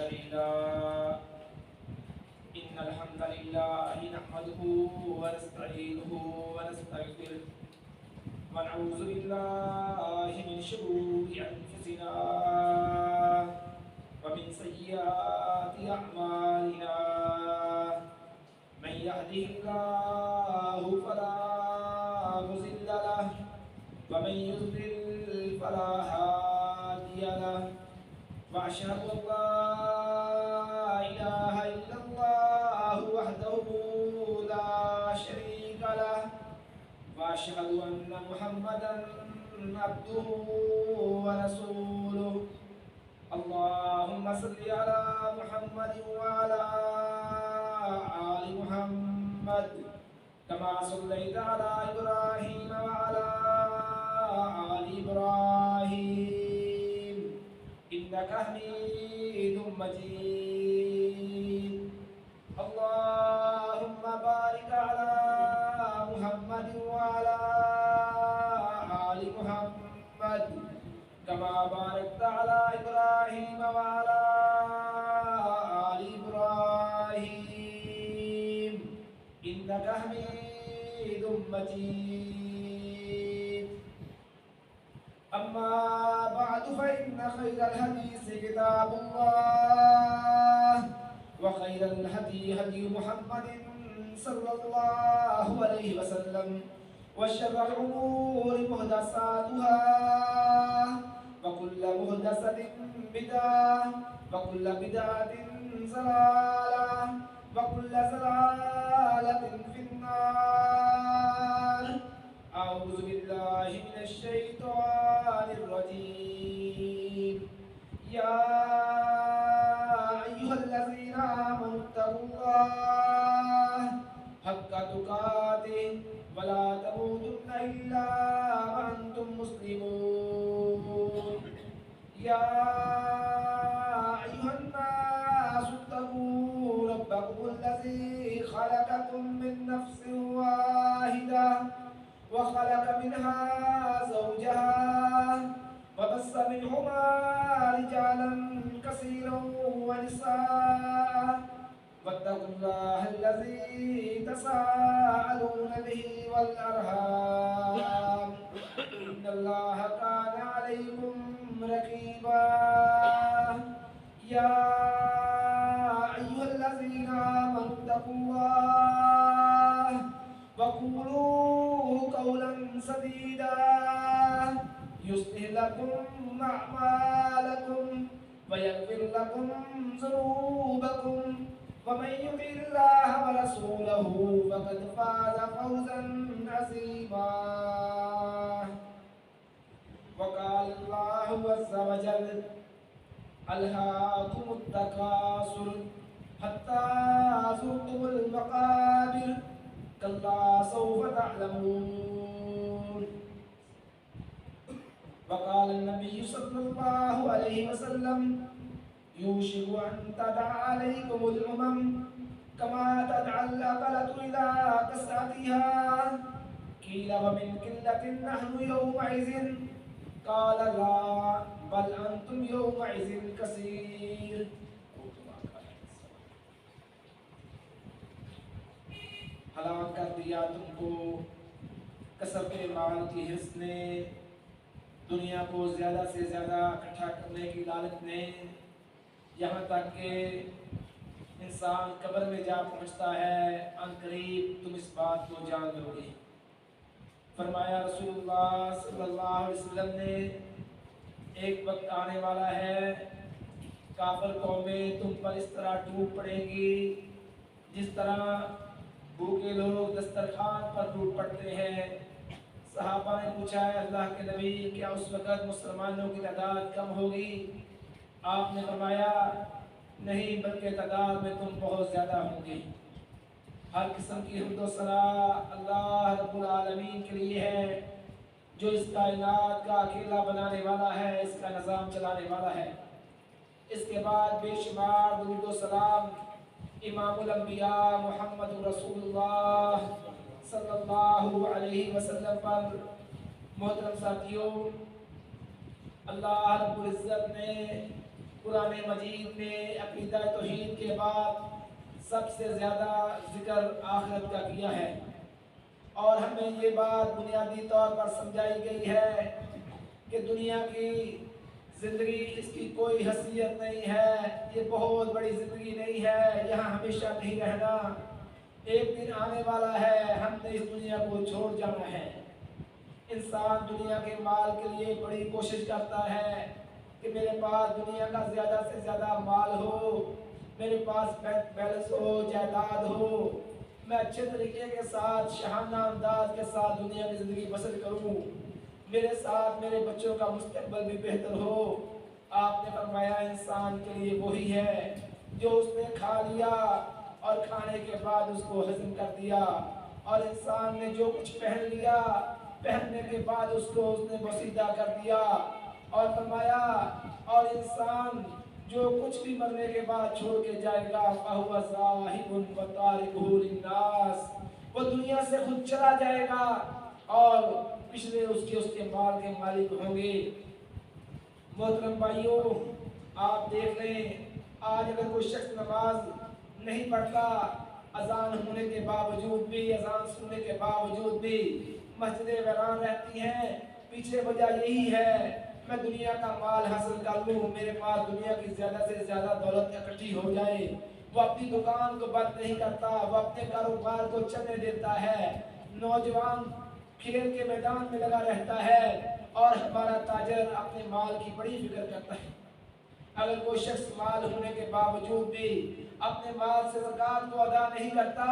دليلا. إن الحمد لله نحمده ونستعينه ونستغفره ونعوذ بالله من شرور أنفسنا ومن سيئات أعمالنا. من يهده الله فلا مضل له ومن يضلل فلا هادي له. وأشهد أن لا إله إلا الله وحده لا شريك له وأشهد أن محمدا عبده ورسوله. اللهم صل على محمد وعلى آل محمد كما صليت على إبراهيم وعلى آل إبراهيم إنك حميد مجيد. اللهم بارك على محمد وعلى آل محمد كما باركت على إبراهيم وعلى آل إبراهيم إنك حميد مجيد. أما بعد فإن خير الحديث كتاب الله وخير الهدي هدي محمد صلى الله عليه وسلم وشر الأمور محدثاتها وكل محدثة بدعة وكل بدعة ضلالة وكل ضلالة في النار. أعوذ بالله من الشيطان الرجيم. يا أيها الذين آمنوا اتقوا الله حق تقاته ولا تموتن إلا وأنتم مسلمون. يا أيها الناس اتقوا ربكم الذي خلقكم من نفس واحدة وخلق منها زوجها وبث منهما رجالا كثيرا ونساء واتقوا الله الذي تساءلون به والأرحام إن الله كان عليكم رقيبا. يا أيها الذين آمنوا اتقوا الله وقولوا قولا سديدا يصلح لكم أعمالكم ويغفر لكم ذنوبكم ومن يطع الله ورسوله فقد فاز فوزا عظيما. وقال الله عز وجل ألهاكم التكاثر حتى زرتم المقابر كلا سوف تعلمون. وقال النبي صلى الله عليه وسلم يوشك أن تدع عليكم الأمم كما تدعى الأكلة إلى كسرتها. قيل ومن قلة نحن يومئذ قال لا بل أنتم يومئذ كثير. ہلاک کر دیا تم کو کثرت مال کی حرص نے، دنیا کو زیادہ سے زیادہ اکٹھا کرنے کی لالچ نے، یہاں تک کہ انسان قبر میں جا پہنچتا ہے ان قریب تم اس بات کو جان لو گے. فرمایا رسول اللہ صلی اللہ علیہ وسلم نے ایک وقت آنے والا ہے کافر قومیں تم پر اس طرح ٹوٹ پڑیں گی جس طرح بھوکے لوگ دسترخوان پر ٹوٹ پڑتے ہیں. صحابہ نے پوچھا ہے اللہ کے نبی کیا اس وقت مسلمانوں کی تعداد کم ہوگی؟ آپ نے فرمایا نہیں بلکہ تعداد میں تم بہت زیادہ ہوں گے. ہر قسم کی حمد و ثنا اللہ رب العالمین کے لیے ہے جو اس کائنات کا اکیلا بنانے والا ہے، اس کا نظام چلانے والا ہے. اس کے بعد بے شمار درود و سلام امام الانبیاء محمد رسول اللہ صلی اللہ علیہ وسلم پر. محترم ساتھیوں، اللہ رب العزت نے قرآن مجید میں عقیدہ توحید کے بعد سب سے زیادہ ذکر آخرت کا کیا ہے، اور ہمیں یہ بات بنیادی طور پر سمجھائی گئی ہے کہ دنیا کی زندگی اس کی کوئی حیثیت نہیں ہے، یہ بہت بڑی زندگی نہیں ہے، یہاں ہمیشہ نہیں رہنا، ایک دن آنے والا ہے، ہم نے اس دنیا کو چھوڑ جانا ہے۔ انسان دنیا کے مال کے لیے بڑی کوشش کرتا ہے کہ میرے پاس دنیا کا زیادہ سے زیادہ مال ہو، میرے پاس بینک بیلنس ہو، جائیداد ہو، میں اچھے طریقے کے ساتھ شاہانہ انداز کے ساتھ دنیا کی زندگی بسر کروں، میرے ساتھ میرے بچوں کا مستقبل بھی بہتر ہو۔ آپ نے فرمایا انسان کے لیے وہی ہے جو اس نے کھا لیا اور کھانے کے بعد اس کو ہضم کر دیا، اور انسان نے جو کچھ پہن لیا پہننے کے بعد اس کو اس نے بوسیدہ کر دیا، اور فرمایا اور انسان جو کچھ بھی مرنے کے بعد چھوڑ کے جائے گا فَهُوَ ذَاهِبٌ وَتَارِكُهُ لِلنَّاسِ، وہ دنیا سے خود چلا جائے گا اور پچھلے اس کے مال کے مالک ہوں گے۔ محترم بھائیوں، آپ دیکھ لیں آج اگر کوئی شخص نماز نہیں پڑھتا، اذان ہونے کے باوجود بھی، اذان سننے کے باوجود بھی مسجدیں ویران رہتی ہیں، پیچھے وجہ یہی ہے میں دنیا کا مال حاصل کر لوں، میرے پاس دنیا کی زیادہ سے زیادہ دولت اکٹھی ہو جائے۔ وہ اپنی دکان کو بند نہیں کرتا، وہ اپنے کاروبار کو چلنے دیتا ہے، نوجوان کھیل کے میدان میں لگا رہتا ہے، اور ہمارا تاجر اپنے مال کی بڑی فکر کرتا ہے۔ اگر کوئی شخص مال ہونے کے باوجود بھی اپنے مال سے زکوٰۃ کو ادا نہیں کرتا،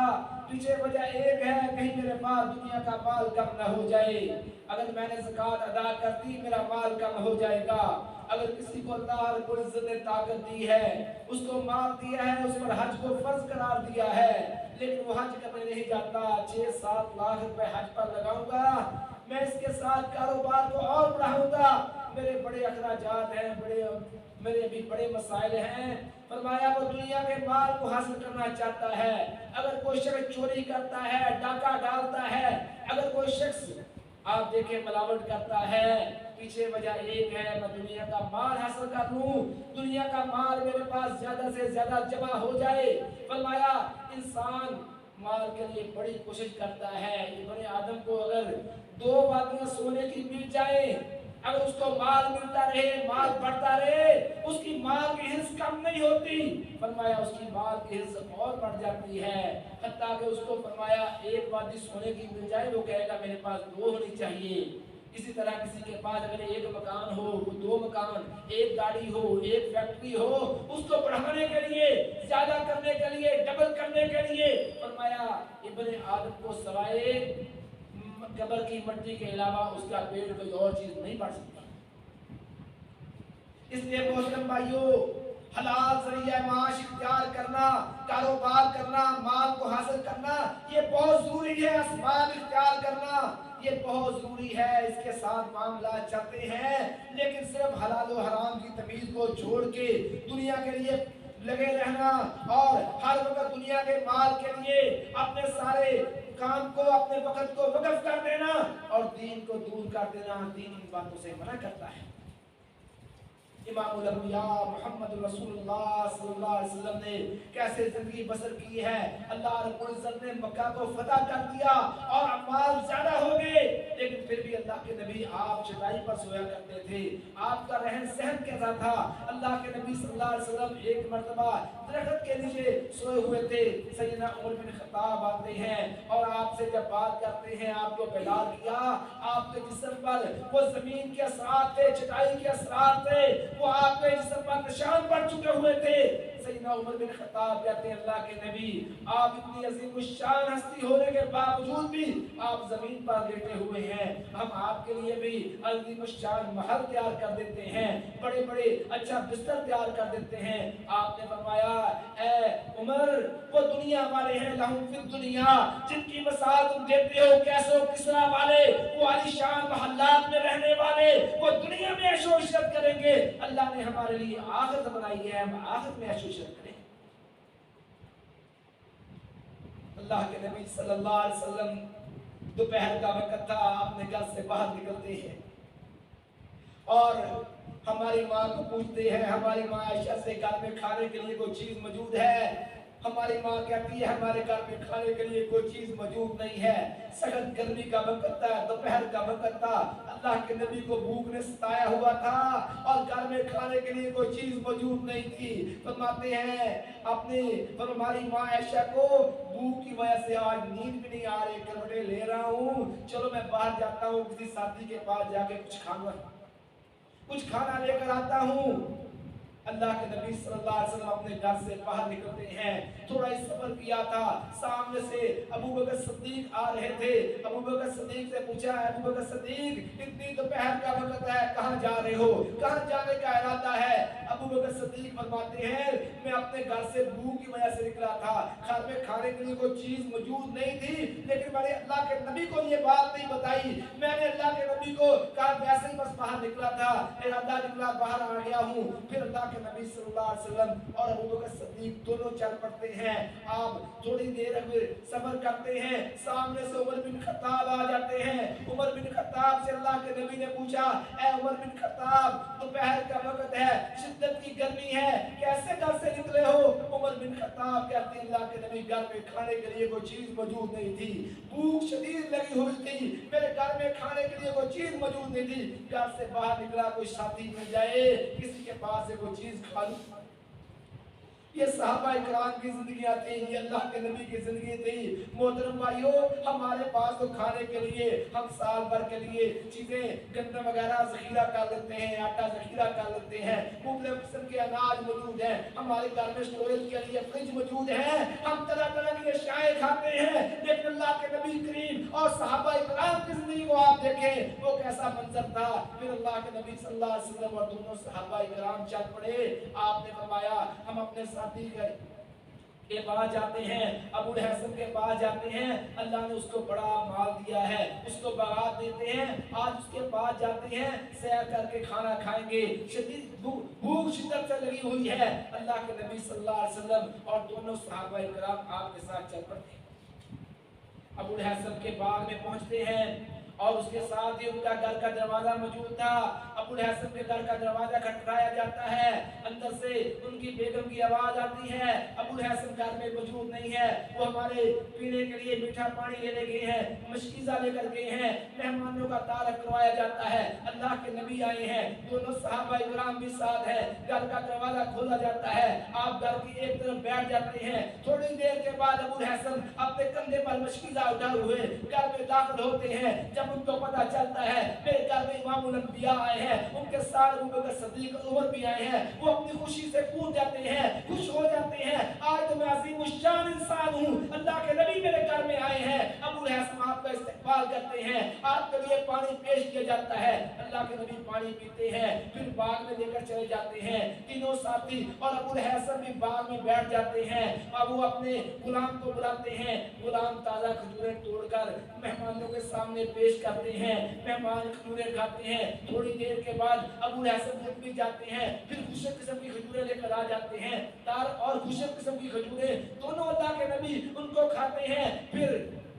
پیچھے وجہ ایک ہے کہیں میرے پاس دنیا کا مال کم نہ ہو جائے، اگر میں نے زکوٰۃ ادا کر دی میرا مال کم ہو جائے گا۔ اگر کسی کو اللہ رب العزت نے طاقت دی ہے، اس کو مال دیا ہے، اس پر حج کو فرض قرار دیا ہے، لیکن وہ حج کرنے نہیں جاتا، 6-7 لاکھ روپے حج پر لگاؤں گا، میں اس کے ساتھ کاروبار کو اور بڑھاؤں گا، میرے بڑے اخراجات ہیں، میرے بھی بڑے مسائل ہیں۔ فرمایا وہ دنیا کے مال کو حاصل کرنا چاہتا ہے۔ اگر کوئی شخص چوری کرتا ہے، ڈاکہ ڈالتا ہے، اگر کوئی شخص آپ دیکھیں ملاوٹ کرتا ہے، پیچھے وجہ ایک ہے میں دنیا کا مال حاصل کر لوں، دنیا کا مال میرے پاس زیادہ سے زیادہ جمع ہو جائے۔ فرمایا انسان مال کے لیے بڑی کوشش کرتا ہے۔ ابن آدم کو اگر 2 وادیاں سونے کی مل جائیں، اگر اس کو مال ملتا رہے، مال بڑھتا رہے، اس کی مال کی حرص کم نہیں ہوتی، فرمایا اس کی مال کی حرص اور بڑھ جاتی ہے، حتیٰ کہ اس کو فرمایا 1 وادی سونے کی مل جائے وہ کہے گا میرے پاس 2 ہونی چاہیے۔ اسی طرح کسی کے پاس اگر 1 مکان ہو، 2 مکان، 1 گاڑی ہو، 1 فیکٹری ہو، اس کو بڑھانے کے لیے، زیادہ کرنے کے لیے، ڈبل کرنے کے لیے، فرمایا ابن آدم کو سوائے قبر کی مٹی کے علاوہ اس کا پیٹ کوئی اور چیز نہیں بڑھ سکتی۔ اس لیے محترم بھائیوں، حلال ذریعہ معاش اختیار کرنا، کاروبار کرنا، مال کو حاصل کرنا، یہ بہت ضروری ہے۔ اسباب اختیار کرنا یہ بہت ضروری ہے، اس کے ساتھ معاملات چلتے ہیں، لیکن صرف حلال و حرام کی تمیز کو چھوڑ کے دنیا کے لیے لگے رہنا اور ہر وقت دنیا کے مال کے لیے اپنے سارے کام کو، اپنے وقت کو وقف کر دینا اور دین کو دور کر دینا، دین ان باتوں سے منع کرتا ہے۔ امام الانبیاء محمد رسول اللہ صلی اللہ علیہ وسلم نے کیسے زندگی بسر کی ہے۔ اللہ رب العزت نے مکہ کو فتح کر دیا اور اموال زیادہ ہو گئے، لیکن پھر بھی اللہ کے نبی آپ چٹائی پر سویا کرتے تھے، آپ کا رہن سہن کیسا تھا۔ اللہ کے نبی صلی اللہ علیہ وسلم ایک مرتبہ درخت کے نیچے سوئے ہوئے تھے، سیدنا عمر بن خطاب آتے ہیں اور آپ سے جب بات کرتے ہیں، آپ کو بیدار کیا، آپ کے جسم پر وہ زمین کے اثرات تھے، چٹائی کے اثرات تھے، وہ آپ کے جسم پر نشان پڑ چکے ہوئے تھے۔ سیدنا عمر بن خطاب کہتے ہیں اللہ کے نبی آپ اتنی عظیم الشان ہستی ہونے کے باوجود بھی آپ زمین پر لیٹے ہوئے ہیں، ہم آپ کے لیے بھی عظیم الشان محل تیار کر دیتے ہیں، بڑے بڑے اچھا بستر تیار کر دیتے ہیں۔ آپ نے فرمایا اے عمر وہ دنیا والے ہیں لہم فی الدنیا، جن کی مثال تم دیتے ہو کیسو کسرا والے، وہ عالی شان محلات میں رہنے والے، وہ دنیا میں عیش و عشرت کریں گے، اللہ نے ہمارے لیے آخرت بنائی ہے، ہم آخرت میں عیش و عشرت کریں۔ اللہ کے نبی صلی اللہ علیہ وسلم دوپہر کا وقت تھا، آپ نے گھر سے باہر نکلتے ہیں اور हमारी माँ को पूछते हैं, हमारी माँ आयशा से घर में खाने के लिए कोई चीज मौजूद है? हमारी माँ कहती है हमारे घर में खाने के लिए कोई चीज मौजूद नहीं है। सख्त गर्मी का वक्त था, दोपहर का वक्त था, अल्लाह के नबी को भूख ने सताया हुआ था और घर में खाने के लिए कोई चीज मौजूद नहीं थी। फरमाते हैं अपने हमारी माँ आयशा को भूख की वजह से आज नींद भी नहीं आ रही, करवटें ले रहा हूँ, चलो मैं बाहर जाता हूँ, किसी साथी के पास जाके कुछ खाना लेकर आता हूँ। अल्लाह के नबी सल्लल्लाहु अलैहि वसल्लम अपने घर से बाहर निकलते हैं। थोड़ा ही सफर किया था, सामने से अबू बकर सिद्दीक आ रहे थे। अबू बकर सिद्दीक से पूछा, अबू बकर सिद्दीक इतनी दोपहर का वक्त है, कहाँ जा रहे हो, कहाँ जाने का इरादा है? अबू बकर सिद्दीक फरमाते हैं मैं अपने घर से भूख की वजह से निकला था, घर में खाने के लिए कोई चीज मौजूद नहीं थी, लेकिन मैंने अल्लाह के नबी को ये बात नहीं बताई। मैंने अल्लाह के नबी को कहा वैसे ही बस बाहर निकला था, इरादा निकला, बाहर आ गया हूँ। फिर अल्लाह नबी सल्लल्लाहु अलैहि वसल्लम और अबू बकर सिद्दीक दोनों चल पड़ते हैं। आप थोड़ी देर सफर करते हैं, सामने से उमर बिन खत्ताब आ जाते हैं। उमर बिन खत्ताब से अल्लाह के नबी ने पूछा, ए उमर बिन खत्ताब, दोपहर का वक्त है, शिद्दत की गर्मी है, कैसे घर से निकले हो? उमर बिन खत्ताब कहते हैं अल्लाह के नबी घर में खाने के लिए कोई चीज मौजूद नहीं थी, भूख शदीद लगी हुई थी, मेरे घर में खाने के लिए कोई चीज मौजूद नहीं थी, घर से बाहर निकला कोई साथी मिल जाए, किसी के पास से कोई चीज खा लूं। ये सहाबा इकराम की जिंदगियां थी, ये अल्लाह के नबी की जिंदगी थी। मोहतरम भाइयों, हमारे पास तो खाने के लिए हम साल भर के लिए चीजें गंदम वगैरह जखीरा कर लेते हैं, आटा जखीरा कर लेते हैं, मुख्तलिफ किस्म के अनाज मौजूद हैं, हमारे घर में स्टोरेज के लिए फ्रिज मौजूद है, हम तरह तरह की अशियाएं खाते हैं। लेकिन अल्लाह के नबी करीम और सहाबा इकराम की जिंदगी को आप देखें, वो कैसा मंजर था। फिर अल्लाह के नबी सल्लल्लाहु अलैहि वसल्लम और दोनों सहाबा इकराम चल पड़े। आपने फरमाया हम अपने के पास जाते हैं, अबू हसन के पास जाते हैं, अल्लाह ने उसको बड़ा माल दिया है, उसको बारात देते हैं, आज उसके पास जाते हैं, सैर करके खाना खाएंगे, शदीद भूख शिद्दत से लगी हुई है। अल्लाह के नबी सल्लल्लाहु अलैहि वसल्लम और दोनों सहाबा इकराम आपके साथ चल पड़ते हैं। अबू हसन के बाग में पहुंचते हैं और उसके साथ ही उनका घर का दरवाजा मौजूद था। अबू हसन के घर का दरवाजा खटखटाया जाता है, अंदर से उनकी बेगम की आवाज आती है। अबू हसन घर में मौजूद नहीं है, वो हमारे पीने के लिए मीठा पानी लेने गए हैं, मशकीज़ा लेकर गए हैं, मेहमानों का तारक करवाया जाता है। अल्लाह के नबी आए हैं, दोनों सहाबा इकराम भी साथ हैं, घर का दरवाजा खोला जाता है, आप घर की एक तरफ बैठ जाते हैं। थोड़ी देर के बाद अबू हसन अपने कंधे पर मशकीज़ा उठाए हुए घर में दाखिल होते हैं। जब उनको पता चलता है मेरे घर में इमामुल अंबिया आए हैं, उनके साथ अबू बकर सिद्दीक उमर भी आए हैं, वो अपनी खुशी से कूद जाते हैं, खुश हो जाते हैं, आज तो मैं अजीम शान इंसान हूँ, अल्लाह के नबी मेरे घर में आए हैं। अबू हसन आपका इस्तकबाल करते हैं, आपके लिए पानी पेश किया जाता है, अल्लाह के नबी पानी पीते हैं, फिर बाग में लेकर चले जाते हैं। तीनों साथी और अबू हसन भी बाग में बैठ जाते हैं। अब वो अपने गुलाम को बुलाते हैं, गुलाम ताज़ा खजूरें तोड़कर मेहमानों के सामने पेश करते हैं, मेहमान खजूरें खाते हैं। थोड़ी देर के बाद अबू हसन खुद भी जाते हैं, फिर खुशक किस्म की खजूरें लेकर आ जाते हैं, तार और खुशक किस्म की खजूरें दोनों अल्लाह के नबी उनको खाते हैं। फिर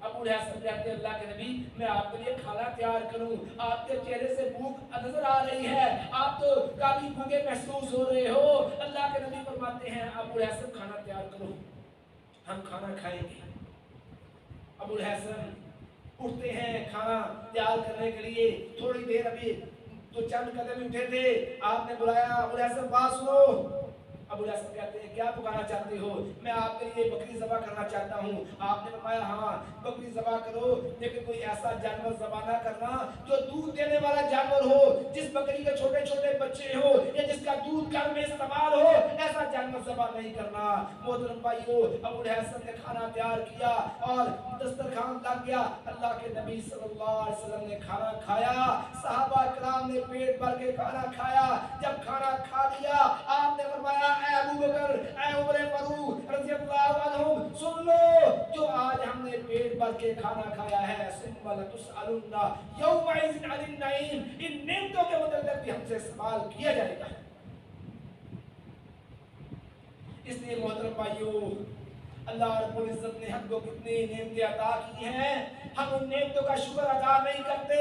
अबू हसन कहते हैं अल्लाह के नबी मैं आपके लिए खाना तैयार करूं, आपके चेहरे से भूख नजर आ रही है, आप तो काफी भूखे महसूस हो रहे हो। अल्लाह के नबी फरमाते हैं अबू हसन खाना तैयार करो, हम खाना खाएंगे। अबू हसन उठते हैं खाना तैयार करने के लिए। थोड़ी देर अभी तो चंद कदम उठे थे, आपने बुलाया अबू हसन बात सुनो। अबू हसन कहते हैं क्या पुकारा चाहते हो? मैं आपके लिए बकरी ज़बह करना चाहता हूँ। आपने बताया हाँ बकरी ज़बह करो, लेकिन कोई ऐसा जानवर ज़बह ना करना जो दूध देने वाला जानवर हो, जिस बकरी के छोटे छोटे बच्चे हो या जिसका दूध घर में इस्तेमाल हो, ऐसा जानवर ज़बह नहीं करना। मोहतरम भाइयों, अबू हसन ने खाना तैयार किया और दस्तरखान लग गया। अल्लाह के नबी सल्लल्लाहु अलैहि वसल्लम ने खाना खाया, सहाबा किराम ने पेट भर के खाना खाया। जब खाना खा लिया आपने फरमाया अबू बकर ए उमर फारूक रज़ियल्लाहु अन्हुम सुन लो, जो आज हमने पेट भर के खाना खाया है, सुम्मा लतुसअलुन्ना यौमइज़िन अनिन नईम, इन नेमतों के मुतल्लिक़ भी हमसे सवाल किया जाएगा। इसलिए मोहतरम भाइयों, अल्लाह रब्बुल इज़्ज़त ने हमको कितनी नेमतें अता की हैं, हम उन नेमतों का शुक्र अदा नहीं करते।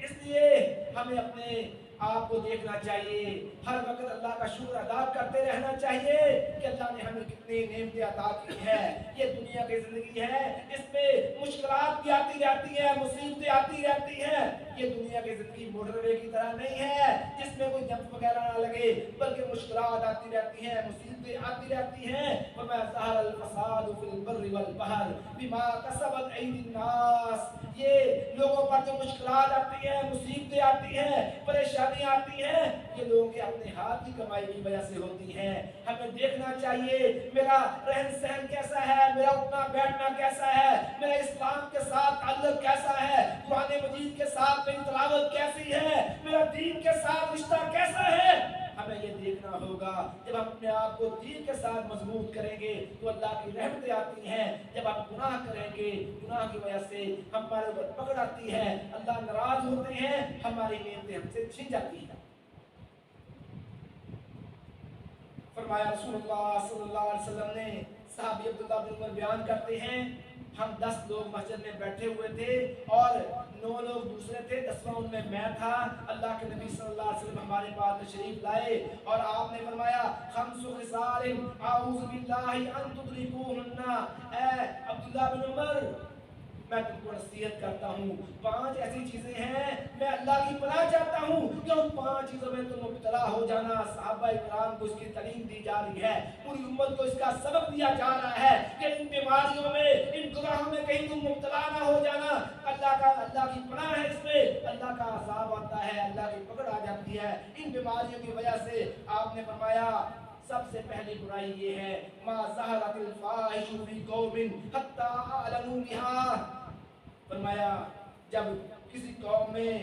इसलिए हमें अपने آپ کو دیکھنا چاہیے، ہر وقت اللہ کا شکر ادا کرتے رہنا چاہیے کہ اللہ نے ہمیں کتنی نعمتیں عطا کی ہے۔ یہ دنیا کی زندگی ہے، اس میں مشکلات بھی آتی رہتی ہیں، مصیبتیں آتی رہتی ہیں۔ یہ دنیا کی زندگی موٹر وے کی طرح نہیں ہے جس میں کوئی جمپ وغیرہ نہ لگے، بلکہ مشکلات آتی رہتی ہیں، مصیبتیں آتی رہتی ہیں۔ وَمَا ظَهَرَ الْفَسَادُ فِي الْبَرِّ وَالْبَحْرِ بِمَا كَسَبَتْ أَيْدِي النَّاسِ۔ یہ لوگوں پر جو مشکلات آتی ہیں، مصیبتیں آتی ہیں، پریشانی آتی ہیں، یہ لوگوں کے اپنے ہاتھ کی کمائی کی وجہ سے ہوتی ہیں۔ ہمیں دیکھنا چاہیے میرا رہن سہن کیسا ہے، میرا اٹھنا بیٹھنا کیسا ہے، میرا اسلام کے ساتھ تعلق کیسا ہے، قرآن مجید کے ساتھ میری تلاوت کیسی ہے، میرا دین کے ساتھ رشتہ کیسا ہے۔ ہمیں یہ دیکھنا ہوگا۔ جب ہم اپنے آپ کو دین کے ساتھ مضبوط کریں گے تو اللہ کی رحمتیں آتی ہیں۔ جب ہم گناہ کریں گے، گناہ کی وجہ سے ہمارے اوپر پکڑ آتی ہے، اللہ ناراض ہوتے ہیں، ہماری نعمتیں ہم سے چھن جاتی ہیں۔ فرمایا رسول اللہ صلی اللہ علیہ وسلم نے، صحابی عبداللہ بن عمر بیان کرتے ہیں، ہم 10 لوگ مسجد میں بیٹھے ہوئے تھے اور 9 لوگ دوسرے تھے، 10واں ان میں تھا۔ اللہ کے نبی صلی اللہ علیہ وسلم ہمارے پاس تشریف لائے اور آپ نے فرمایا خمس خصال اعوذ باللہ ان تدرکوہن۔ اے عبداللہ بن عمر، میں تم کو نصیحت کرتا ہوں، 5 ایسی چیزیں ہیں میں اللہ کی پناہ چاہتا ہوں کہ ان 5 چیزوں میں تم مبتلا ہو جانا۔ صحابہ کرام کو اس کی تعلیم دی جا رہی ہے، پوری امت کو اس کا سبق دیا جا رہا ہے کہ ان بیماریوں میں، ان گناہوں میں کہیں تم مبتلا نہ ہو جانا۔ اللہ کی پناہ ہے، اس میں اللہ کا عذاب آتا ہے، اللہ کی پکڑ آ جاتی ہے ان بیماریوں کی وجہ سے۔ آپ نے فرمایا سب سے پہلی برائی یہ ہے ما ظہرت الفاحش فی قوم حتی اعلنوا بها۔ فرمایا جب کسی قوم میں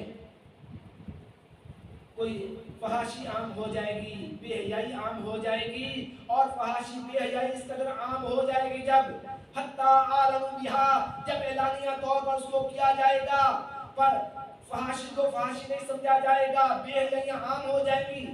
کوئی فحاشی عام ہو جائے گی، بے حیائی عام ہو جائے گی، اور فحاشی بے حیائی اس قدر عام ہو جائے گی جب حتی اعلنوا بها، جب اعلانیہ طور پر اس کو کیا جائے گا، پر فحاشی کو فحاشی نہیں سمجھا جائے گا، بے حیائیاں عام ہو جائے گی۔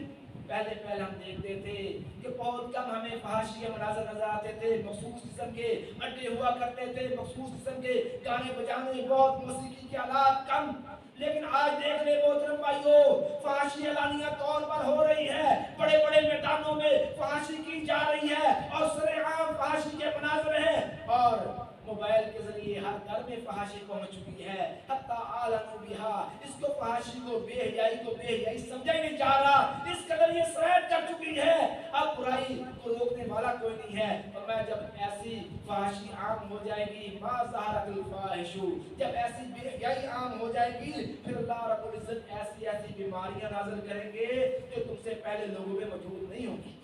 پہلے ہم دیکھتے تھے کہ بہت کم ہمیں فحاشی کے مناظر نظر آتے تھے، مخصوص قسم کے اڈے ہوا کرتے تھے، مخصوص قسم کے گانے بجانے، بہت موسیقی کے آلات کم۔ لیکن آج دیکھ لیں محترم بھائیو، فحاشی اعلانیہ طور پر ہو رہی ہے، بڑے بڑے میدانوں میں فحاشی کی جا رہی ہے اور سرعام فحاشی کے مناظر ہیں، اور موبائل کے ذریعے ہر گھر میں فحاشی پہنچ چکی ہے۔ حتی اعلنوا بها، اس کو فحاشی کو، بے حیائی کو بے حیائی سمجھا ہی نہیں جا رہا، اس قدر یہ سرایت کر چکی ہے، اب برائی کو روکنے والا کوئی نہیں ہے۔ اور میں جب ایسی فحاشی عام ہو جائے گی، ما ظہرت الفاحش، جب ایسی بے حیائی عام ہو جائے گی، پھر اللہ رب العزت ایسی ایسی بیماریاں نازل کریں گے جو تم سے پہلے لوگوں میں موجود نہیں ہوں گی۔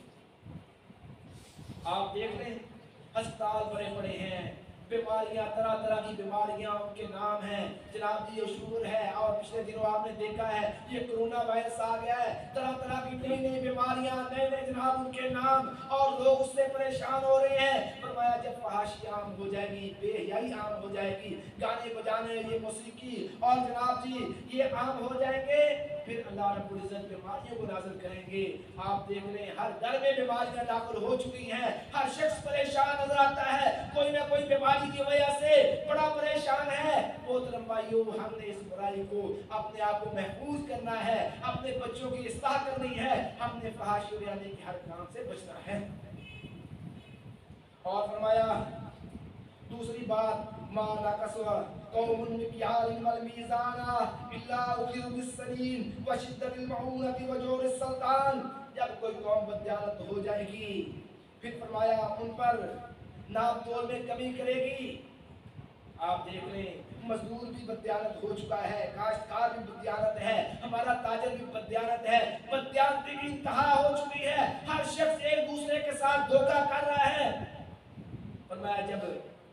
آپ دیکھ لیں ہسپتال بڑے بڑے ہیں، بیماریاں طرح طرح کی بیماریاں، ان کے نام ہیں جناب جی شور ہے، اور پچھلے دنوں آپ نے دیکھا ہے یہ کرونا وائرس آ گیا ہے، طرح طرح کی نئی نئی بیماریاں، نئے نئے جناب ان کے نام، اور لوگ اس سے پریشان ہو رہے ہیں۔ فرمایا جب فحاشی عام ہو جائے گی، بے حیائی عام ہو جائے گی، گانے بجانے، یہ موسیقی اور جناب جی یہ عام ہو جائیں گے، پھر اللہ رب العزت بیماریوں کو نازل کریں گے۔ آپ دیکھ لیں ہر گھر میں بیماریاں داخل ہو چکی ہیں، ہر شخص پریشان نظر آتا ہے، کوئی نہ کوئی بیماری کی وجہ سے بڑا پریشان ہے۔ محترم بھائیو، ہم نے اس برائی کو، اپنے آپ کو محفوظ کرنا ہے، اپنے بچوں کی اصلاح کرنی ہے، ہم نے فحاشی یعنی کہ ہر کام سے بچنا ہے۔ اور فرمایا دوسری بات ما نقصوا قوم المكيال والميزان الا اخذوا بالسنين وشدة المعونة وجور السلطان، جب کوئی قوم بددیانت ہو جائے گی، پھر فرمایا ان پر ناپ تول میں کمی کرے گی۔ آپ دیکھ لیں مزدور بھی بددیانت ہو چکا ہے، کاشتکار بھی بددیانت ہے، ہمارا تاجر بھی بددیانت ہے، بددیانتی کی انتہا ہو چکی ہے، ہر شخص ایک دوسرے کے ساتھ دھوکہ کر رہا ہے۔ فرمایا جب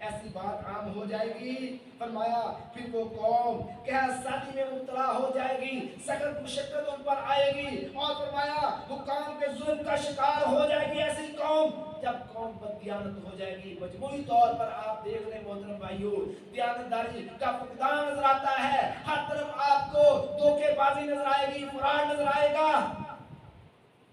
ایسی بات عام ہو جائے گی، فرمایا پھر وہ قوم قحط سالی میں مبتلا ہو جائے گی، سخت مشقت ان پر آئے گی، اور فرمایا حکام کے ظلم کا شکار ہو جائے گی ایسی قوم۔ جب قوم بددیانت ہو جائے گی، مجموعی طور پر آپ دیکھ لیں محترم بھائیو، دیانتداری کا فقدان نظر آتا ہے، ہر طرف آپ کو دھوکے بازی نظر آئے گی، فراڈ نظر آئے گا۔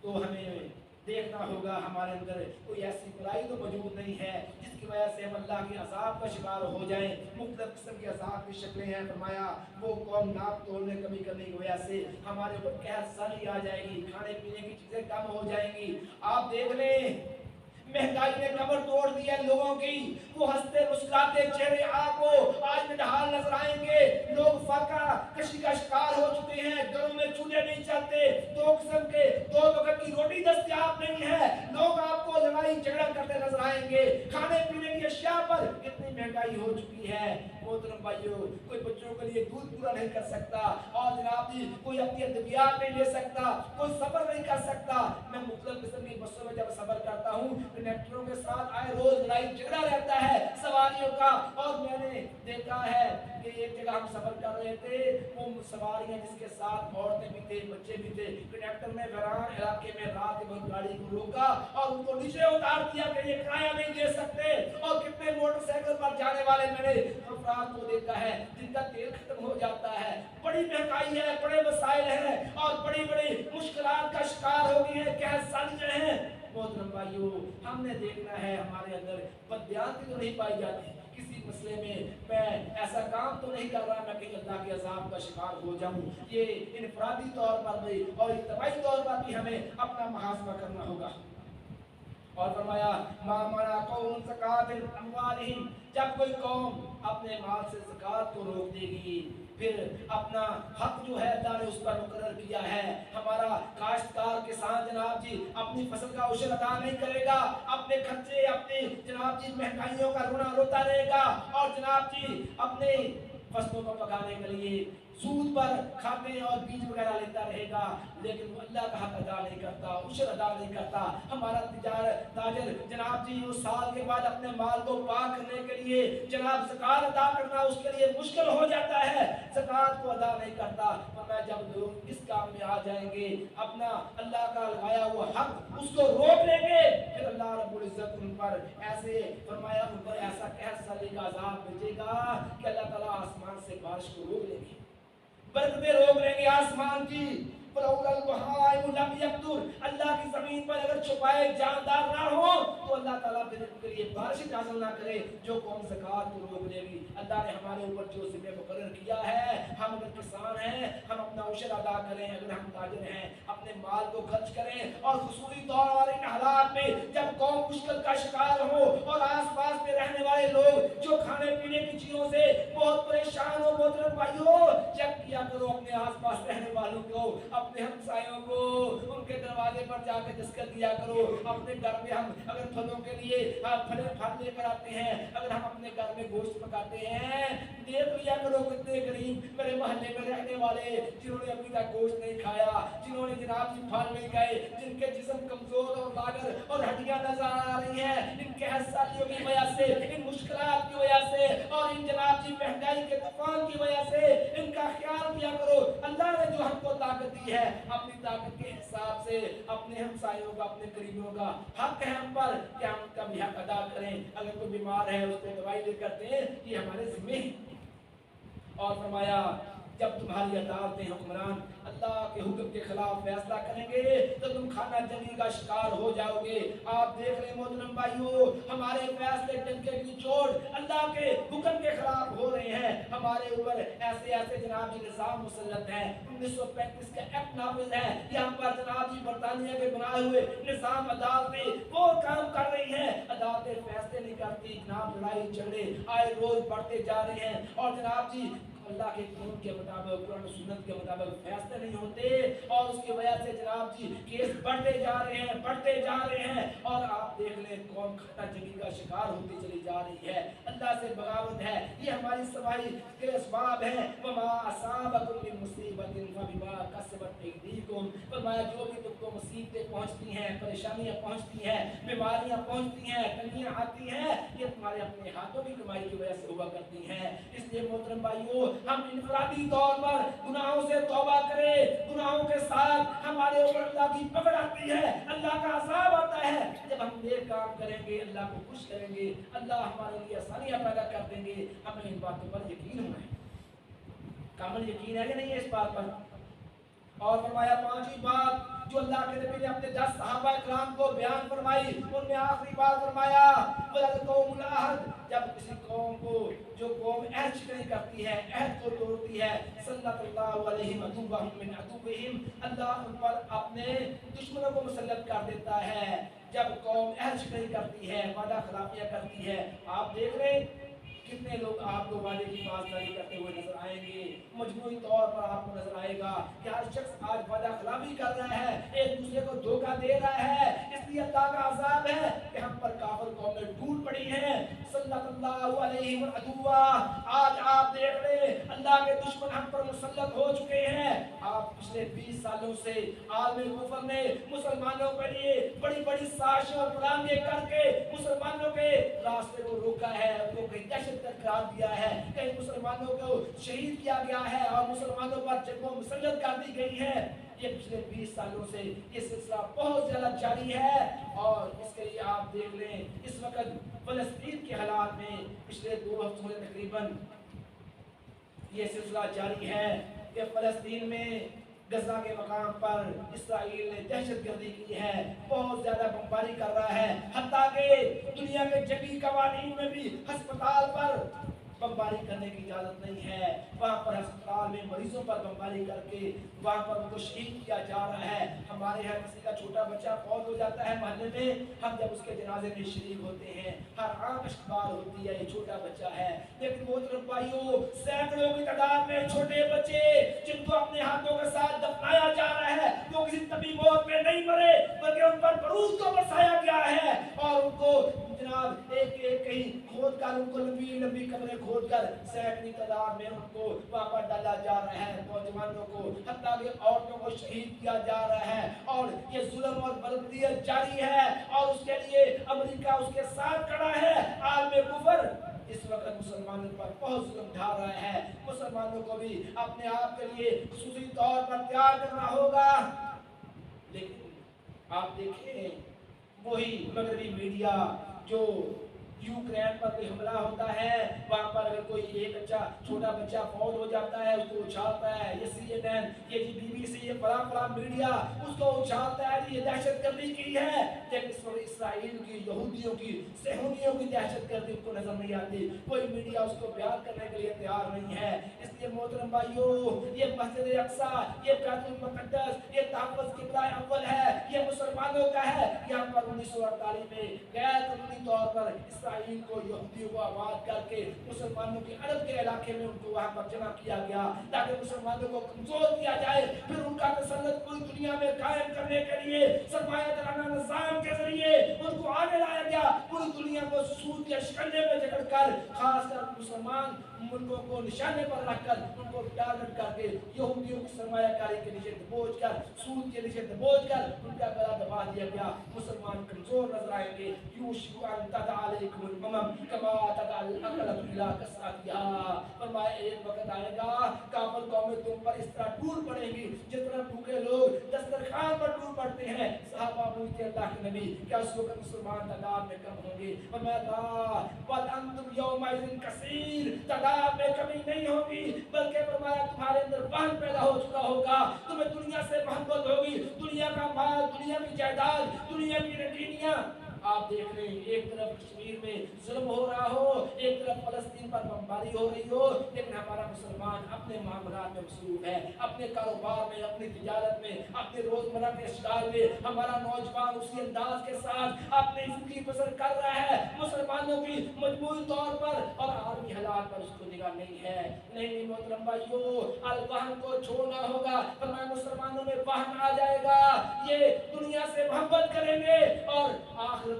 تو ہمیں देखना होगा हमारे अंदर कोई ऐसी बुराई तो मौजूद नहीं है जिसकी वजह से हम अल्लाह के अज़ाब का शिकार हो जाएं। मुख्तलिफ किस्म के अज़ाब की शक्लें हैं। फरमाया वो कौम नाप तोड़ने कमी करने की वजह से हमारे ऊपर कहर सानी आ जाएगी, खाने पीने की चीज़ें कम हो जाएंगी। आप देख लें महंगाई ने कमर तोड़ दी है लोगों की। वो हंसते मुस्कुराते चेहरे आपको आज निढाल नजर आएंगे। लोग फाका कशी का शिकार हो चुके हैं, घरों में चूल्हे नहीं चलते, दो किस्म के दो वक्त की रोटी दस्तयाब नहीं है। लोग आपको लड़ाई झगड़ा करते नजर आएंगे। खाने पीने की अशिया पर इतनी महंगाई हो चुकी है मोहतरम भाइयों, कोई बच्चों के लिए दूध पूरा नहीं कर सकता, और जनाब जी कोई अपनी अद्वियात नहीं ले सकता, कोई सब्र नहीं कर सकता। मैं मुख्तलिफ किस्म की बसों में जब सब्र करता हूँ, कंडक्टरों के साथ आए रोज लड़ाई झगड़ा रहता है सवारियों का। और मैंने देखा है कि एक जगह हम सफर कर रहे थे, वो सवारियां जिसके साथ औरतें भी थे बच्चे भी थे, कंडक्टर ने वीरान इलाके में रात के वक्त गाड़ी को रोका और उनको नीचे उतार दिया कि ये किराया नहीं दे सकते। और कितने मोटरसाइकिल पर जाने वाले मैंने अफराद को देखा है जिनका तेल खत्म हो जाता है। बड़ी महंगाई है, बड़े मसाइल हैं और बड़ी बड़ी मुश्किलात का शिकार हो गई है, क्या साजिशें हैं। मोहतरम भाइयों, हमने देखना है हमारे अंदर बददियाती तो नहीं पाई जाती। किसी मसले में मैं ऐसा काम तो नहीं कर रहा मैं कहीं अल्लाह के अज़ाब का शिकार हो जाऊं। ये इनफरादी तौर पर भी और इज्तिमाई तौर पर भी हमें अपना मुहासबा करना होगा। और फरमाया मामना कौम ज़कातिल अमवालिहिम, जब कोई कौम अपने माल से ज़कात को रोक देगी, फिर अपना हक जो है अल्लाह ने उस पर मुकर्रर किया है। हमारा काश्तकार किसान जनाब जी अपनी फसल का उशर अदा नहीं करेगा, अपने खर्चे अपने जनाब जी महंगाइयों का रोना रोता रहेगा, और जनाब जी अपने फसलों को पकाने के लिए सूद पर खाते और बीज वगैरह लेता रहेगा, लेकिन वो अल्लाह का हक अदा नहीं करता, उशर अदा नहीं करता। हमारा ताजर जनाब जी उस साल के बाद अपने माल को पाक करने के लिए जनाब ज़कात अदा करना उसके लिए मुश्किल हो जाता है, ज़कात को अदा नहीं करता। और मैं जब लोग इस काम में आ जाएंगे, अपना अल्लाह का लगाया हुआ हक उसको रोक लेंगे, फिर अल्लाह रब्बुल इज्जत उन पर ऐसे फरमाया उन पर ऐसा कहर साली का अज़ाब भेजेगा कि अल्लाह ताला आसमान से बारिश को रोक लेंगे, बरकतें रोक लेंगे आसमान की। अल्लाह की जमीन पर अगर छुपाए जानदार ना हो तो अल्लाह ताला फिर उनके लिए बारिश नाज़िल ना करे जो कौम ज़कात को रोक लेगी। अल्लाह ने हमारे ऊपर जो ज़िम्मे मुकर्रर किया है, हम अगर किसान हैं हम अपना उशर अदा करें, अगर हम ताजिर हैं अपने माल को खर्च करें। और खुसूसी तौर पर इन हालात में जब कौम मुश्किल का शिकार हो और आसपास में रहने वाले लोग जो खाने पीने की चीजों से बहुत परेशान हो, मोहतरम भाइयों चेक किया करो अपने आसपास रहने वालों को, अपने हमसायों को, उनके दरवाजे पर जाकर दस्तखत दिया करो। अपने घर में हम अगर फलों के लिए फल लेकर आते हैं, अगर हम अपने घर में गोश्त पकाते हैं, देख लिया करो कितने गरीब मेरे मोहल्ले में रहने वाले जिन्होंने अभी तक गोश्त नहीं खाया, जिन्होंने जनाब जी फल नहीं गए, जिनके जिस्म कमजोर और लागर और हड्डियां नजर आ रही हैं, इनके हसालियों की वजह से, इन मुश्किलात की वजह से और इन जनाब जी महंगाई के तूफान की वजह से इनका ख्याल किया करो। अल्लाह ने जो हमको ताकत दी है अपनी ताकत के हिसाब से अपने हमसायों का अपने करीबियों का हक है हम पर कि हम उनका भी हक अदा करें। अगर कोई बीमार है उसको दवाई लेकर दें, ये हमारे जिम्मे है। और फरमाया जब तुम्हारी अदालतें हुक्मरान अल्लाह के हुक्म के खिलाफ फैसला करेंगे तो तुम खाना जंगी का शिकार हो जाओगे। आप देख रहे मोहतरम भाइयों, हमारे फैसले डंके की चोट अल्लाह के हुक्म के खिलाफ हो रहे हैं। हमारे ऊपर ऐसे ऐसे जनाब जी निज़ाम मुसल्लत है, 1935 का एक्ट नाफिज है, यहाँ पर जनाब जी बरतानिया के बनाए हुए निज़ाम अदालतें वो काम कर रही हैं, अदालतें फैसले नहीं करती, जनाब लड़ाई झगड़े आए रोज बढ़ते जा रहे हैं और जनाब जी अल्लाह के कानून के मुताबिक कुरान सुन्नत के मुताबिक फैसले नहीं होते और उसकी वजह से जनाब जी केस बढ़ते जा रहे हैं और आप देख लें कौम खाता जंगी का शिकार होती चली जा रही है। अल्लाह से बगावत है, ये हमारी सवाई के असबाब है। वमा असाबकुम मिन मुसीबतिन फबिमा कसबत अयदीकुम, फरमाया जो भी तुमको मुसीबतें पहुंचती हैं, परेशानियां पहुंचती हैं, बीमारियां पहुंचती हैं, तंगियां आती हैं, ये तुम्हारे अपने हाथों की कमाई की वजह से हुआ करती हैं। इसलिए मोहतरम भाइयों हम इनफरादी तौर पर गुनाहों से तौबा करें, गुनाहों के साथ हमारे ऊपर अल्लाह की पकड़ आती है, अल्लाह का अज़ाब आता है। जब हम नेक काम करेंगे अल्लाह को खुश करेंगे, अल्लाह हमारे लिए आसानियां पैदा कर देंगे। हमें इन बातों पर यकीन होना है, कामिल यकीन है कि नहीं है इस बात पर। और फरमाया पांचवी बात जो अल्लाह के नबी ने अपने 10 सहाबा इकराम को बयान फरमाई, उनमें आखिरी बात फरमाया, जब किसी कौम को, जो कौम अहद शिकनी करती है, अहद को तोड़ती है, सल्लल्लाहु अलैहि वसल्लम मिन अदुव्विहिम, अल्लाह उन पर अपने दुश्मनों को मुसल्लत कर देता है। जब कौम अहद शिकनी करती है, वादा खिलाफियां करती है, आप देख रहे कितने लोग आपको वादे की पासदारी करते हुए नजर आएंगे। मजमूई तौर पर आपको नजर आएगा कि हर शख्स आज वादा खिलाफी कर रहा है, एक दूसरे को धोखा दे रहा है। इसलिए अल्लाह का अज़ाब है कि हम पर काफिर कौमें टूट पड़ी हैं। सल्लल्लाहु अलैहि वसल्लम, आज आप देख रहे अल्लाह के दुश्मन हम पर मुसल्लत हो चुके हैं। आप पिछले 20 सालों से आलम कुफर ने मुसलमानों के लिए बड़ी बड़ी साजिशें और प्लानिंग करके मुसलमानों के रास्ते को रोका है, उनको कहीं दहशत करार दिया है, कई मुसलमानों को शहीद किया गया है और मुसलमानों पर जंगों मुसल्लत कर दी गई है। ये पिछले 20 सालों से ये सिलसिला बहुत ज्यादा जारी है। और इसके लिए आप देख लें इस वक्त फलस्तीन के हालात में पिछले 2 हफ्तों से तकरीबन ये सिलसिला जारी है कि फलस्तीन में गजा के मकाम पर इसराइल ने दहशतगर्दी की है, बहुत ज्यादा बमबारी कर रहा है। हत्ता के दुनिया के जंगी कवानीन में भी अस्पताल पर बमबारी करने की इजाजत नहीं है। वहाँ पर अस्पताल में मरीजों पर बमबारी करके वहाँ पर उनको शहीद किया जा रहा है। हमारे यहाँ किसी का छोटा बच्चा फौत हो जाता है मोहल्ले में, हम जब उसके जनाजे में शरीक होते हैं, हर आंख अश्कबार होती है, ये छोटा बच्चा है। लेकिन मोहतरम भाइयों, सैकड़ों की तादाद में छोटे बच्चे जिनको अपने हाथों के साथ दफनाया जा रहा है, वो किसी तबी मौत में नहीं मरे, बल्कि उन पर बारूद को बरसाया गया है और उनको जनाब एक एक कहीं खोद कर, उनको लंबी लंबी कब्रें खोद कर सैकड़ों तादाद में उनको वहाँ पर डाला जा रहा है। नौजवानों को, हत्ता कि औरतों को शहीद किया जा रहा है और ये जुल्म और बर्बरियत जारी है। और उसके लिए अमेरिका उसके साथ खड़ा है। आलम कुफर इस वक्त मुसलमानों पर बहुत जुल्म ढा रहा है। मुसलमानों को भी अपने आप के लिए खुसूसी तौर पर तैयार करना होगा। लेकिन आप देखें वही मगरबी मीडिया जो यूक्रेन पर कोई हमला होता है, वहाँ पर अगर कोई एक अच्छा छोटा बच्चा फौत हो जाता है, उसको उछालता है, ये CNN, ये BBC, ये बड़ा बड़ा मीडिया उसको उछालता है ये दहशतगर्दी की है। लेकिन इस वक्त इसराइल की, यहूदियों की, सेहूनियों की दहशतगर्दी को नजर नहीं आती, कोई मीडिया उसको बयान करने के लिए तैयार नहीं है। इसलिए मोहतरम भाइयों, ये मस्जिद अक्सा, ये बैतुल मुक़द्दस, ये तहफ़्फ़ुज़ क़िबला अव्वल है, ये मुसलमानों का है। यहाँ पर 1948 में गैर कानूनी तौर पर इसराइल को, यहूदियों को आबाद करके मुसलमानों के अरब के इलाके में उनको वहाँ पर जमा किया गया ताकि मुसलमानों को कमजोर किया जाए। फिर उनका तसल्लुत पूरी दुनिया में कायम करने के लिए सरमायादाराना निज़ाम के जरिए उनको आगे लाया गया। पूरी दुनिया को सूद के शिकंजे में जकड़कर, खासकर मुसलमान मुल्कों को निशाने पर रखकर उनको टारगेट करके यहूदियों की सरमायाकारी के नीचे दबोच कर, सूद के नीचे दबोच कर उनका गला दबा दिया गया। मुसलमान कमजोर नजर आएंगे। फरमाया एक वक्त आएगा काफिर कौमें तुम पर इस तरह टूट पड़ेंगी जिस तरह भूखे लोग दस्तरखान पर टूट पड़ते हैं। सहाबा पूछते अल्लाह के नबी, क्या उस वक्त मुसलमान तादाद में कम होंगे? तादाद में कमी नहीं होगी, बल्कि फरमाया तुम्हारे अंदर वहन पैदा हो चुका होगा, तुम्हें दुनिया से मोहब्बत होगी, दुनिया का माल, दुनिया की जायदाद, दुनिया की रटीनियां। आप देख रहे हैं एक तरफ कश्मीर में जुल्म हो रहा हो, एक तरफ फलस्तीन पर बमबारी हो रही हो, लेकिन हमारा मुसलमान अपने मामलात में मसरूफ है, अपने कारोबार में, अपनी तिजारत में, अपने रोजमर्रा के अश्गाल में। हमारा नौजवान उसी अंदाज के साथ अपनी जिंदगी बसर कर रहा है। मुसलमानों की मजबूरी तौर पर और आलमी हालात पर उसको निगाह नहीं है। नहीं मोहतरम भाइयों, अल वहन को छोड़ना होगा। फरमाया मुसलमानों में वहन आ जाएगा, ये दुनिया से मोहब्बत करेंगे और आखिरत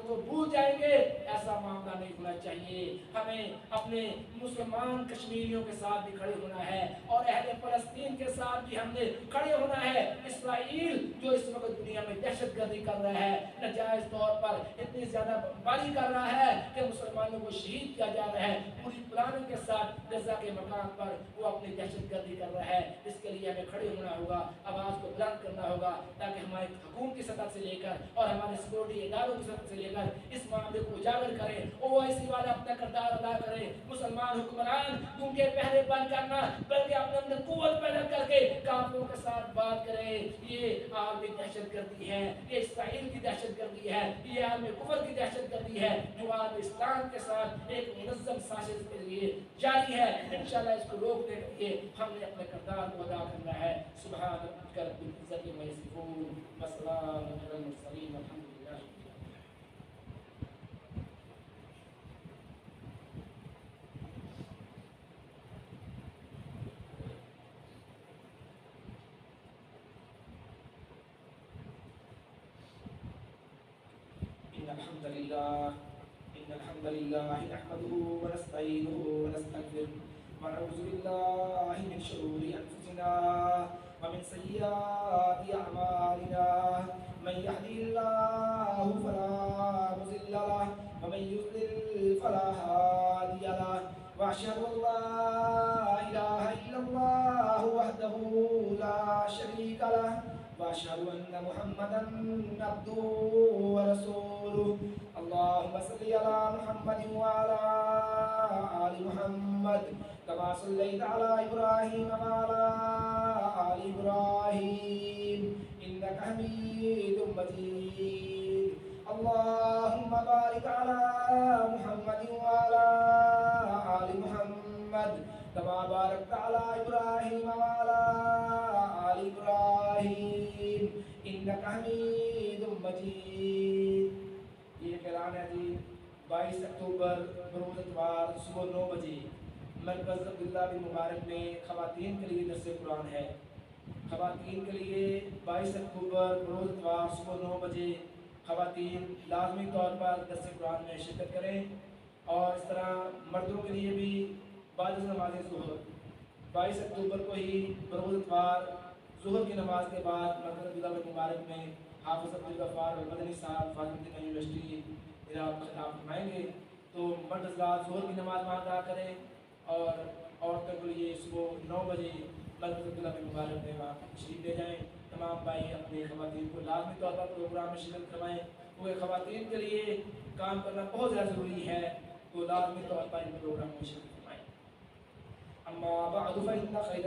को भूल जाएंगे। ऐसा मामला नहीं होना चाहिए। हमें अपने मुसलमान कश्मीरियों के साथ भी खड़े होना है और अहले फलस्तीन के साथ भी हमने खड़े होना है। इसराइल जो इस वक्त दुनिया में दहशतगर्दी कर रहा है, नाजायज तौर पर इतनी ज्यादा बमबारी कर रहा है कि मुसलमानों को शहीद किया जा रहा है, पूरी प्लानिंग के साथ गजा के मकान पर वो अपनी दहशतगर्दी कर रहा है। इसके लिए हमें खड़े होना होगा, आवाज को बुलंद करना होगा। ہوگا تاکہ ہمارے حکومت کی سطح سے لے کر اور ہمارے سیکورٹی اداروں کی سطح سے لے کر اس معاملے کو اجاگر کریں، اویسی والا اپنا کردار ادا کریں۔ مسلمان حکمران کیونکہ پہلے بند کرنا بلکہ اپنے اندر قوت پیدا کر کے کافروں کے ساتھ بات کریں۔ یہ عالمی دہشت گردی ہے، یہ اسرائیل کی دہشت گردی ہے، یہ عالمی کفر کی دہشت گردی ہے جو عالمی اسلام کے ساتھ ایک منظم سازش کے لیے جاری ہے۔ انشاءاللہ اس کو روکنے کے لیے ہم نے اپنے کردار کو ادا کرنا ہے۔ سبحان ربک رب العزت عما یصفون وسلام علی المرسلین والحمد للہ۔ إن الحمد لله نحمده ونستعينه ونستغفره ونعوذ بالله من شرور أنفسنا ومن سيئات أعمالنا من يهده الله فلا مضل له ومن يضلل فلا هادي له وأشهد أن لا إله إلا الله وحده لا شريك له وأشهد أن محمدا عبده ورسوله اللهم صل على محمد وعلى آل محمد كما صليت على إبراهيم وعلى آل إبراهيم إنك حميد مجيد اللهم بارك على محمد وعلى آل محمد كما باركت على إبراهيم وعلى آل إبراهيم إنك حميد مجيد۔ یہ اعلان ہے جی 22 اکتوبر بروز اتوار صبح 9 بجے مرکز عبداللہ بن مبارک میں خواتین کے لیے درس قرآن ہے۔ خواتین کے لیے 22 اکتوبر بروز اتوار صبح 9 بجے خواتین لازمی طور پر درس قرآن میں شرکت کریں، اور اس طرح مردوں کے لیے بھی بعد نماز ظہر 22 اکتوبر کو ہی بروز اتوار ظہر کی نماز کے بعد مرکز عبداللہ بن مبارک میں حافظ عبدالغفار المدنی صاحب فاطمہ یونیورسٹی خطاب فرمائیں گے، تو مرد حضرات ظہر کی نماز وہاں ادا کریں، اور عورتوں کے لیے صبح 9 بجے مرکز عبداللہ بن مبارک میں وہاں تشریف لے جائیں۔ تمام بھائی اپنے خواتین کو لازمی طور پر پروگرام میں شرکت کروائیں، کیونکہ خواتین کے لیے کام کرنا بہت زیادہ ضروری ہے، تو لازمی طور پر ان پروگرام میں شرکت کروائیں۔ اما بعد فإن خير